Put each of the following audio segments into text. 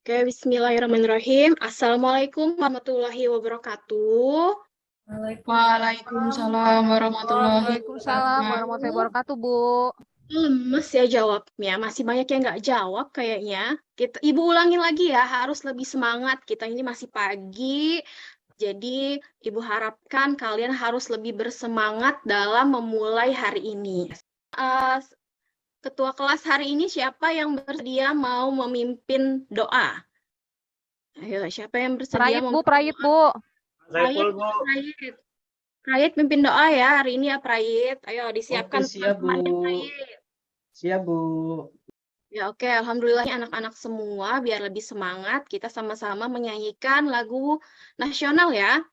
Oke, bismillahirrahmanirrahim. Assalamualaikum warahmatullahi wabarakatuh. Waalaikumsalam warahmatullahi Waalaikumsalam warahmatullahi wabarakatuh. wabarakatuh, Bu. Lemes ya jawabnya. Masih banyak yang nggak jawab kayaknya. Ibu ulangin lagi ya, harus lebih semangat. Kita ini masih pagi. Jadi, Ibu harapkan kalian harus lebih bersemangat dalam memulai hari ini. Eh, Ketua kelas hari ini siapa yang bersedia mau memimpin doa? Ayo, siapa yang bersedia Prayit, Bu, memimpin Prayit, doa? Bu. Prayit, Saiful, Bu. Prayit. Prayit pimpin doa ya hari ini ya Prayit. Ayo Oke, disiapkan siap, Bu. teman-temannya Prayit. Siap, Bu. Ya oke, Alhamdulillah ya anak-anak semua biar lebih semangat kita sama-sama menyanyikan lagu nasional ya.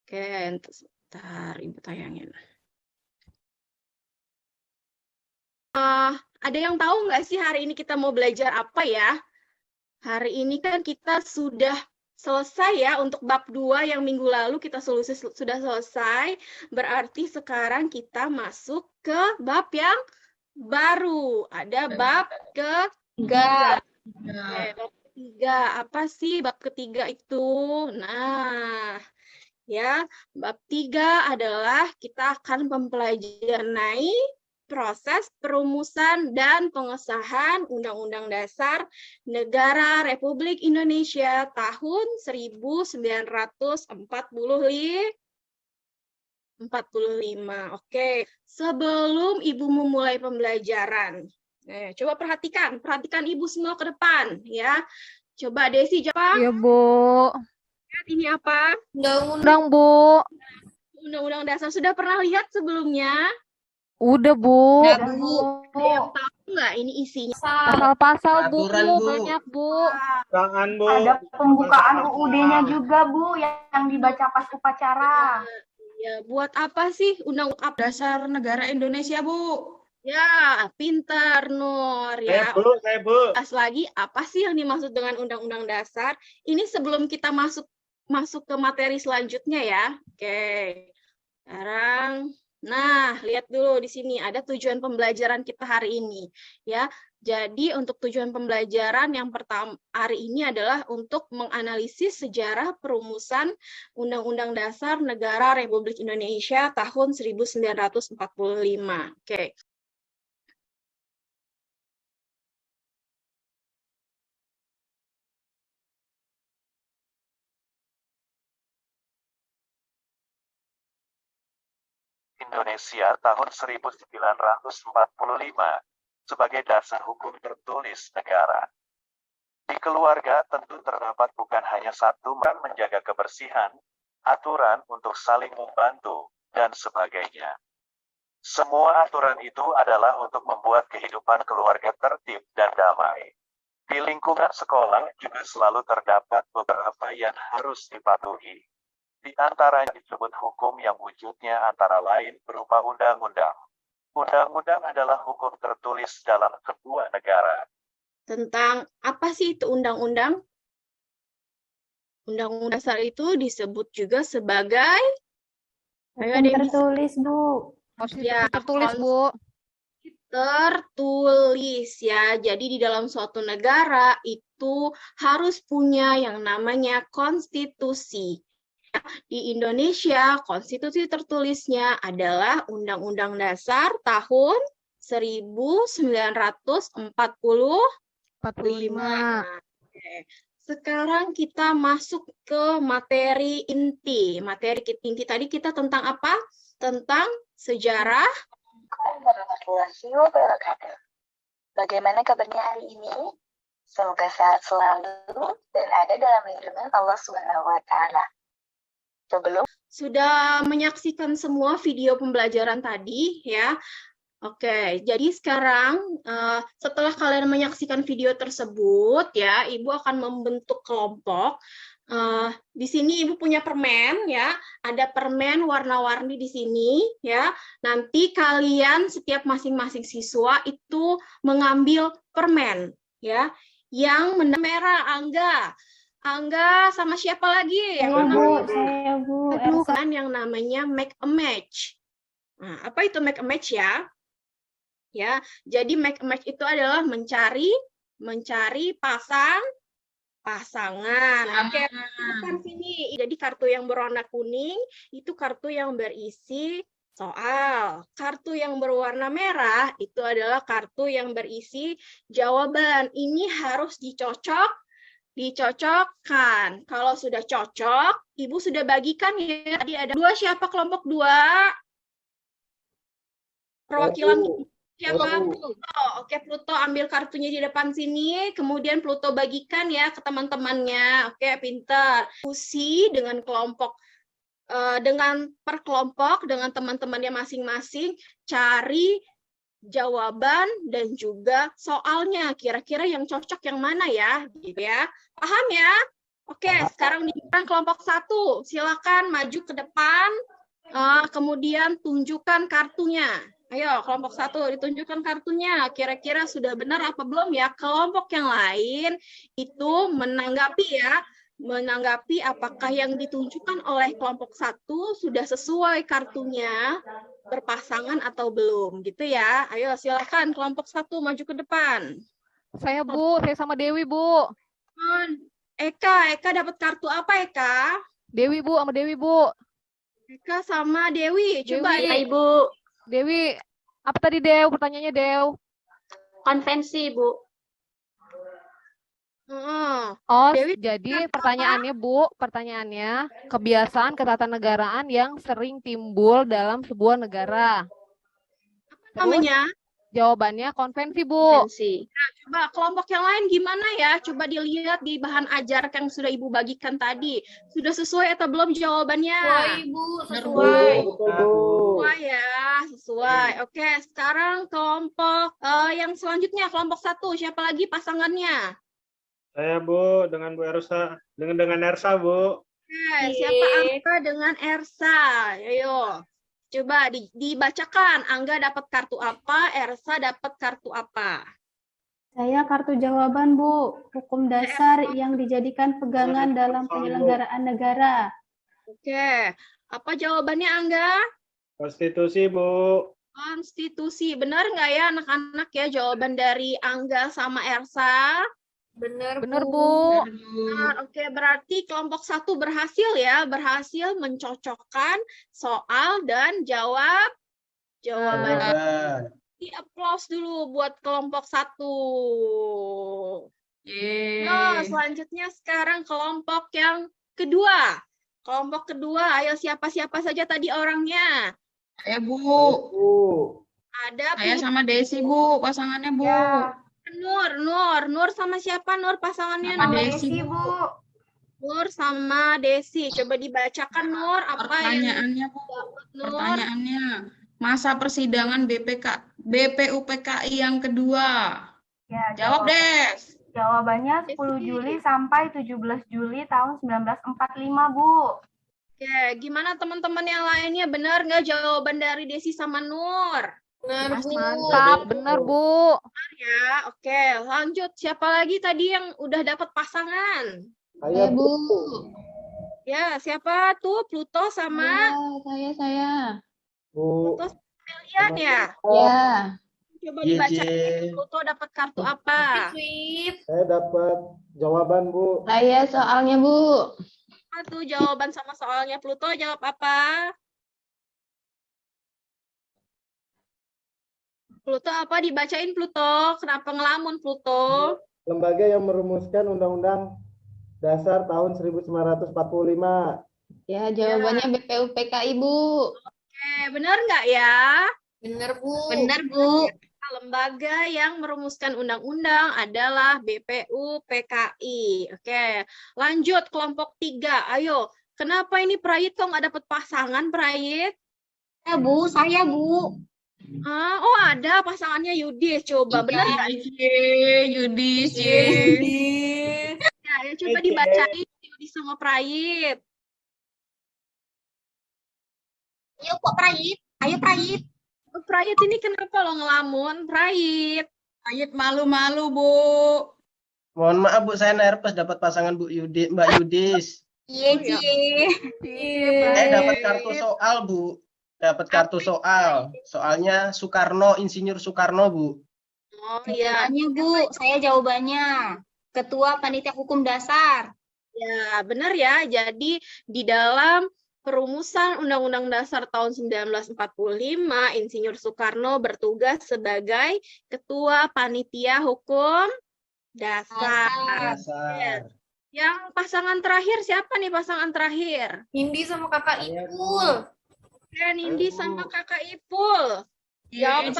Oke, sebentar Ibu tayangin. Ada yang tahu nggak sih hari ini kita mau belajar apa ya? Hari ini kan kita sudah selesai ya untuk bab 2 yang minggu lalu kita sudah selesai. Berarti sekarang kita masuk ke bab yang baru. Ada bab ketiga. Bab ketiga. Apa sih bab ketiga itu? Nah, ya, bab 3 adalah kita akan mempelajari proses perumusan dan pengesahan Undang-Undang Dasar Negara Republik Indonesia tahun 1945. Oke, sebelum Ibu memulai pembelajaran, coba perhatikan Ibu semua ke depan ya. Coba Desi jawab. Iya, Bu. Lihat ini apa? Undang, Bu. Undang-Undang Dasar sudah pernah lihat sebelumnya? Udah, Bu. Ada yang tahu nggak ini isinya? Pasal-pasal, Bu. Aturan, Bu. Banyak, Bu. Tangan, Bu. Ada pembukaan UUD-nya juga, Bu, yang dibaca pas upacara. Ya, buat apa sih Undang-Undang Dasar Negara Indonesia, Bu? Ya, pintar, Nur. Ya, Saya, Bu. lagi, apa sih yang dimaksud dengan Undang-Undang Dasar? Ini sebelum kita masuk ke materi selanjutnya ya. Oke. Sekarang, nah, lihat dulu di sini ada tujuan pembelajaran kita hari ini, ya. Jadi untuk tujuan pembelajaran yang pertama hari ini adalah untuk menganalisis sejarah perumusan Undang-Undang Dasar Negara Republik Indonesia tahun 1945. Oke. Indonesia tahun 1945 sebagai dasar hukum tertulis negara. Di keluarga tentu terdapat bukan hanya satu menjaga kebersihan, aturan untuk saling membantu, dan sebagainya. Semua aturan itu adalah untuk membuat kehidupan keluarga tertib dan damai. Di lingkungan sekolah juga selalu terdapat beberapa yang harus dipatuhi. Di antaranya disebut hukum yang wujudnya antara lain berupa undang-undang. Undang-undang adalah hukum tertulis dalam sebuah negara. Tentang apa sih itu undang-undang? Undang-undang dasar itu disebut juga sebagai Tertulis, Bu. Ya, Tertulis, Bu. tertulis ya. Jadi di dalam suatu negara itu harus punya yang namanya konstitusi. Di Indonesia, konstitusi tertulisnya adalah Undang-Undang Dasar tahun 1945. Oke. Sekarang kita masuk ke materi inti. Materi inti tadi kita tentang apa? Tentang sejarah. Warahmatullahi wabarakatuh. Bagaimana kabarnya hari ini? Semoga sehat selalu dan ada dalam lindungan Allah Subhanahu wa Ta'ala. Sudah menyaksikan semua video pembelajaran tadi ya. Oke, jadi sekarang setelah kalian menyaksikan video tersebut ya, Ibu akan membentuk kelompok. Di sini Ibu punya permen ya, ada permen warna-warni di sini ya. Nanti kalian setiap masing-masing siswa itu mengambil permen ya, yang merah. Angga sama siapa lagi? Saya, Bu. Aduh, kan yang namanya make a match. Nah, apa itu make a match ya? Ya, jadi make a match itu adalah mencari Mencari pasangan. Oke, depan sini. Jadi kartu yang berwarna kuning itu kartu yang berisi soal. Kartu yang berwarna merah itu adalah kartu yang berisi jawaban. Ini harus dicocokkan. Kalau sudah cocok, Ibu sudah bagikan ya. Tadi ada 2, siapa kelompok 2? Perwakilan siapa? Pluto. Oke, Pluto ambil kartunya di depan sini, kemudian Pluto bagikan ya ke teman-temannya. Oke, pintar. Diskusi dengan kelompok, dengan per kelompok, dengan teman-temannya masing-masing, cari jawaban dan juga soalnya. Kira-kira yang cocok yang mana ya? Gitu ya. Paham ya? Oke, sekarang di kelompok 1. Silakan maju ke depan, kemudian tunjukkan kartunya. Ayo, kelompok 1 ditunjukkan kartunya. Kira-kira sudah benar apa belum ya? Kelompok yang lain itu menanggapi ya. Menanggapi apakah yang ditunjukkan oleh kelompok 1 sudah sesuai kartunya, berpasangan atau belum. Gitu ya. Ayo, silakan kelompok 1 maju ke depan. Saya, Bu. Saya sama Dewi, Bu. Eka dapat kartu apa, Eka? Dewi, Bu. Sama Dewi, Bu. Eka sama Dewi. Coba Dewi. ya, Ibu. Dewi, apa tadi, Dew? Pertanyaannya, Dew. Konvensi, Bu. Oh, Dewi, jadi pertanyaannya, Bu, pertanyaannya, kebiasaan ketatanegaraan yang sering timbul dalam sebuah negara. Terus, namanya? jawabannya konvensi, Bu. Konvensi. Nah, coba kelompok yang lain gimana ya? Coba dilihat di bahan ajar yang sudah Ibu bagikan tadi. Sudah sesuai atau belum jawabannya? Sesuai. Sesuai ya, sesuai. Oke, sekarang kelompok yang selanjutnya, kelompok 1. Siapa lagi pasangannya? Saya, Bu, dengan Bu Ersa. Dengan Ersa, Bu. Oke, siapa Angga dengan Ersa? Ayo. Coba dibacakan, Angga dapat kartu apa, Ersa dapat kartu apa? Saya kartu jawaban, Bu. Hukum dasar yang dijadikan pegangan dalam penyelenggaraan negara. Oke, apa jawabannya Angga? Konstitusi, Bu. Konstitusi. Benar nggak ya anak-anak ya jawaban dari Angga sama Ersa? Benar, Bu. Benar. Oke, berarti kelompok 1 berhasil ya, berhasil mencocokkan soal dan jawaban. Di applause dulu buat kelompok 1. Nah, selanjutnya sekarang kelompok yang kedua. Kelompok kedua, ayo siapa-siapa saja tadi orangnya? Saya, Bu. Ada Saya sama Desi, Bu. Pasangannya, Bu. Ya, Nur sama siapa Nur pasangannya? Sama Nur? Desi, Bu. Nur sama Desi. Coba dibacakan Nur apa Pertanyaannya, Bu. Nur? Pertanyaannya, masa persidangan BPUPKI yang kedua. Ya, Jawab, Des. Jawabannya 10 Juli sampai 17 Juli tahun 1945, Bu. Oke, gimana teman-teman yang lainnya? Benar nggak jawaban dari Desi sama Nur? Mantap, benar, Bu. Ya, oke. Lanjut. Siapa lagi tadi yang udah dapat pasangan? Saya, Bu. Ya, siapa tuh? Pluto sama Saya. Bu. Pluto sama Melian ya? Ya. Coba dibaca. Pluto dapat kartu apa? Saya dapat jawaban, Bu. Saya soalnya, Bu. Apa tuh jawaban sama soalnya Pluto? Jawab apa? Pluto apa? Dibacain Pluto. Kenapa ngelamun Pluto? Lembaga yang merumuskan Undang-Undang Dasar tahun 1945. Ya, jawabannya BPUPKI, Bu. Oke, benar nggak ya? Benar, Bu. Lembaga yang merumuskan undang-undang adalah BPUPKI. Oke, lanjut kelompok 3. Ayo, kenapa ini Prayit kok nggak dapat pasangan, Prayit? Saya, Bu. Oh, ada pasangannya Yudis. Coba benar nggak? Yudis. Ya, coba dibacain Yudis sama Prayit. Ayo, kok Prayit. Ayo, Prayit. Prayit ini kenapa lo ngelamun, Prayit? Prayit malu-malu, Bu. Mohon maaf, Bu, saya nervous dapat pasangan Mbak Yudis. Iya, Saya dapat kartu soal, Bu. Dapat kartu soal. Soalnya Soekarno, Insinyur Soekarno, Bu. Oh iya, Jawabannya, Bu. Saya jawabannya. Ketua Panitia Hukum Dasar. ya benar ya. Jadi di dalam perumusan Undang-Undang Dasar tahun 1945, Insinyur Soekarno bertugas sebagai Ketua Panitia Hukum Dasar. Dasar. Yang pasangan terakhir siapa nih pasangan terakhir? Nindi sama kakak Saya, Ipul. Ya, Nindi sama kakak Ipul. Jawab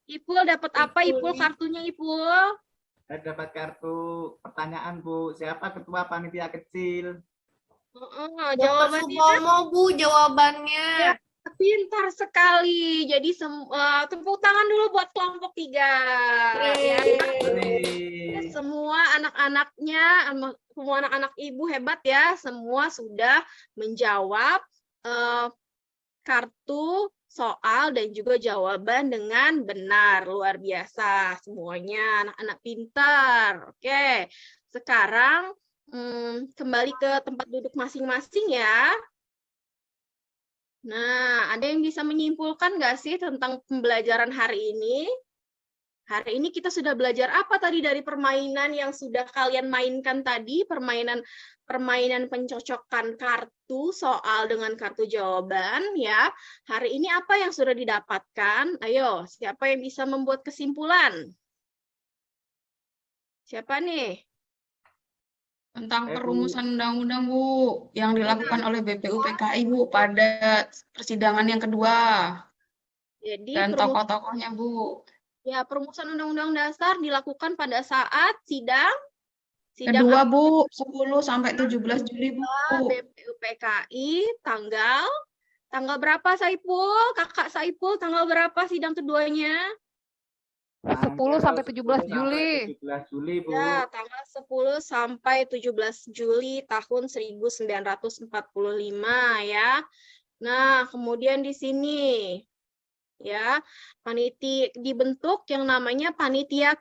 Ipul dapat apa Ipul kartunya Ipul? Saya dapat kartu pertanyaan, Bu. Siapa ketua panitia kecil? Jawabannya Supomo, Bu, jawabannya. ya, pintar sekali. Jadi tepuk tangan dulu buat kelompok 3. Ya. Semua anak-anaknya, semua anak-anak ibu hebat ya. Semua sudah menjawab kartu soal dan juga jawaban dengan benar. Luar biasa semuanya, anak-anak pintar. Oke, sekarang kembali ke tempat duduk masing-masing ya. Nah, ada yang bisa menyimpulkan nggak sih tentang pembelajaran hari ini? Hari ini kita sudah belajar apa tadi dari permainan yang sudah kalian mainkan tadi, permainan pencocokan kartu soal dengan kartu jawaban ya. Hari ini apa yang sudah didapatkan? Ayo, siapa yang bisa membuat kesimpulan? Siapa nih? Tentang perumusan undang-undang, Bu, yang dilakukan oleh BPUPKI, Bu, pada persidangan yang kedua. Jadi Dan tokoh-tokohnya, Bu. ya, perumusan undang-undang dasar dilakukan pada saat sidang Kedua, Bu, 10 sampai 17 Juli, Bu. BPUPKI tanggal berapa Saipul? Kakak Saipul tanggal berapa sidang keduanya? 10 sampai 17 Juli. 17 Juli, Bu. Ya, tanggal 10 sampai 17 Juli tahun 1945 ya. Nah, kemudian di sini ya, panitia dibentuk yang namanya panitia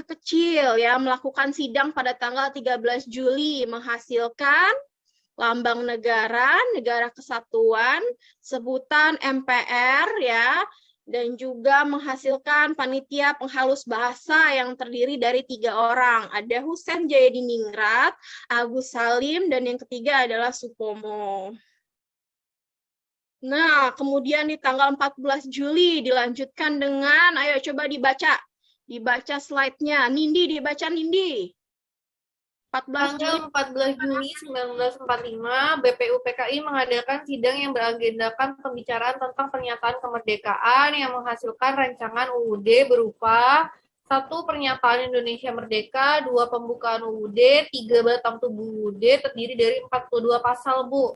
kecil ya, melakukan sidang pada tanggal 13 Juli, menghasilkan lambang negara, negara kesatuan, sebutan MPR ya, dan juga menghasilkan panitia penghalus bahasa yang terdiri dari 3 orang. Ada Husein Jayadiningrat, Agus Salim, dan yang ketiga adalah Supomo. Nah, kemudian di tanggal 14 Juli dilanjutkan dengan, ayo coba dibaca slide-nya. Nindi, dibaca Nindi. 14 Juli. Tanggal 14 Juli 1945, BPUPKI mengadakan sidang yang beragendakan pembicaraan tentang pernyataan kemerdekaan yang menghasilkan rancangan UUD berupa 1. Pernyataan Indonesia Merdeka, 2. Pembukaan UUD, 3. Batang tubuh UUD, terdiri dari 42 pasal, Bu.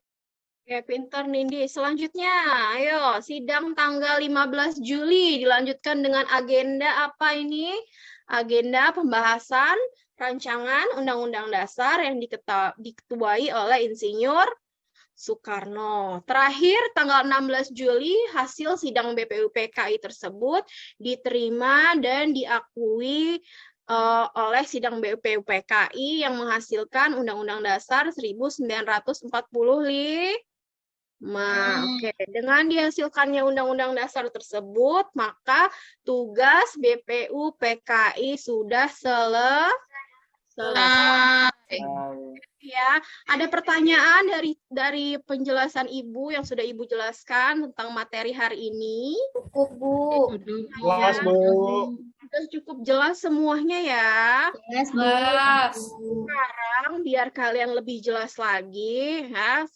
Oke, pintar Nindi. Selanjutnya, ayo sidang tanggal 15 Juli dilanjutkan dengan agenda apa ini? Agenda pembahasan rancangan Undang-Undang Dasar yang diketuai oleh Insinyur Soekarno. Terakhir, tanggal 16 Juli, hasil sidang BPUPKI tersebut diterima dan diakui oleh sidang BPUPKI yang menghasilkan Undang-Undang Dasar 1945. Oke, dengan dihasilkannya Undang-Undang Dasar tersebut, maka tugas BPUPKI sudah selesai. Ya, ada pertanyaan dari penjelasan Ibu yang sudah Ibu jelaskan tentang materi hari ini? Cukup, Bu. Jelas, Bu. Sudah cukup jelas semuanya ya. Jelas. Sekarang biar kalian lebih jelas lagi, ya.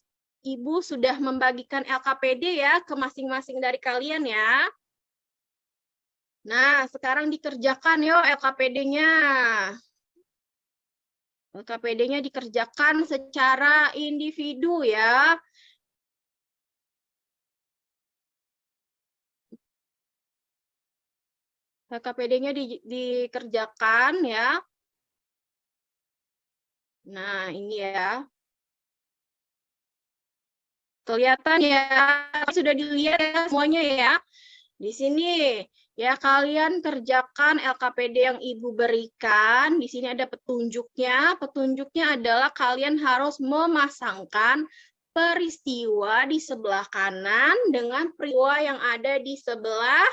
Ibu sudah membagikan LKPD ya ke masing-masing dari kalian ya. Nah, sekarang dikerjakan yuk LKPD-nya. LKPD-nya dikerjakan secara individu ya. LKPD-nya dikerjakan ya. Nah, ini ya. Kelihatan ya, sudah dilihat ya semuanya ya. Di sini ya kalian kerjakan LKPD yang Ibu berikan. Di sini ada petunjuknya. Petunjuknya adalah kalian harus memasangkan peristiwa di sebelah kanan dengan peristiwa yang ada di sebelah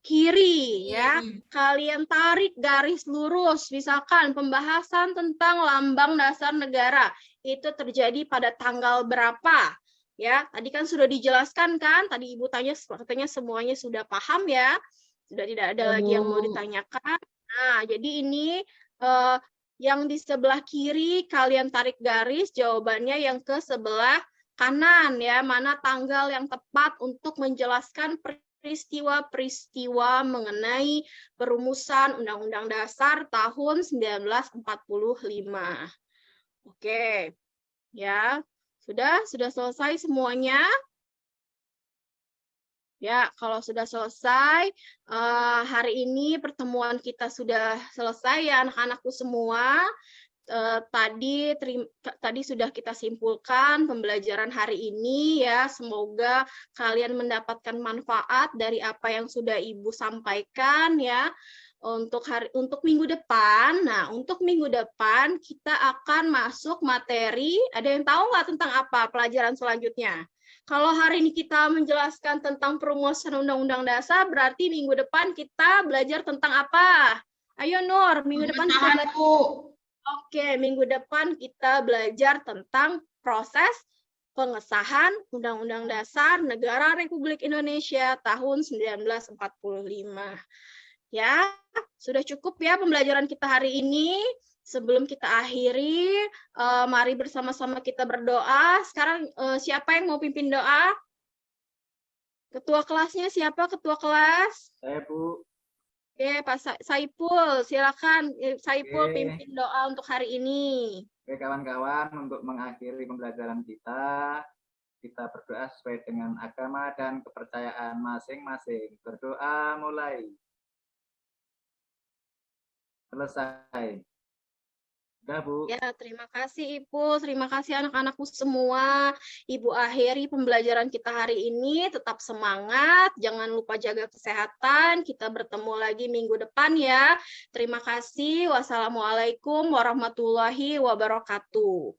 kiri ya. Kalian tarik garis lurus, misalkan pembahasan tentang lambang dasar negara itu terjadi pada tanggal berapa ya. Tadi kan sudah dijelaskan kan, tadi Ibu tanya katanya semuanya sudah paham ya, sudah tidak ada lagi yang mau ditanyakan. Nah, jadi ini yang di sebelah kiri kalian tarik garis, jawabannya yang ke sebelah kanan ya, mana tanggal yang tepat untuk menjelaskan peristiwa-peristiwa mengenai perumusan Undang-Undang Dasar tahun 1945. Oke. Ya, sudah selesai semuanya? Ya, kalau sudah selesai, hari ini pertemuan kita sudah selesai ya anak-anakku semua. Tadi sudah kita simpulkan pembelajaran hari ini ya. Semoga kalian mendapatkan manfaat dari apa yang sudah Ibu sampaikan ya. Untuk minggu depan, nah untuk minggu depan kita akan masuk materi. Ada yang tahu nggak tentang apa pelajaran selanjutnya? Kalau hari ini kita menjelaskan tentang perumusan Undang-Undang Dasar, berarti minggu depan kita belajar tentang apa? Ayo Nur, minggu depan kita belajar. Oke, minggu depan kita belajar tentang proses pengesahan Undang-Undang Dasar Negara Republik Indonesia tahun 1945. Ya, sudah cukup ya pembelajaran kita hari ini. Sebelum kita akhiri, mari bersama-sama kita berdoa. Sekarang siapa yang mau pimpin doa? Ketua kelasnya siapa ketua kelas? Saya, Bu. Oke, Pak Saipul, silakan Saipul pimpin doa untuk hari ini. Oke, kawan-kawan, untuk mengakhiri pembelajaran kita berdoa sesuai dengan agama dan kepercayaan masing-masing. Berdoa mulai. Selesai. Sudah, Bu. Ya, terima kasih Ibu, terima kasih anak-anakku semua. Ibu akhiri pembelajaran kita hari ini, tetap semangat, jangan lupa jaga kesehatan. Kita bertemu lagi minggu depan ya. Terima kasih. Wassalamualaikum warahmatullahi wabarakatuh.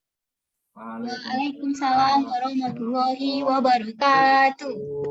Waalaikumsalam warahmatullahi wabarakatuh.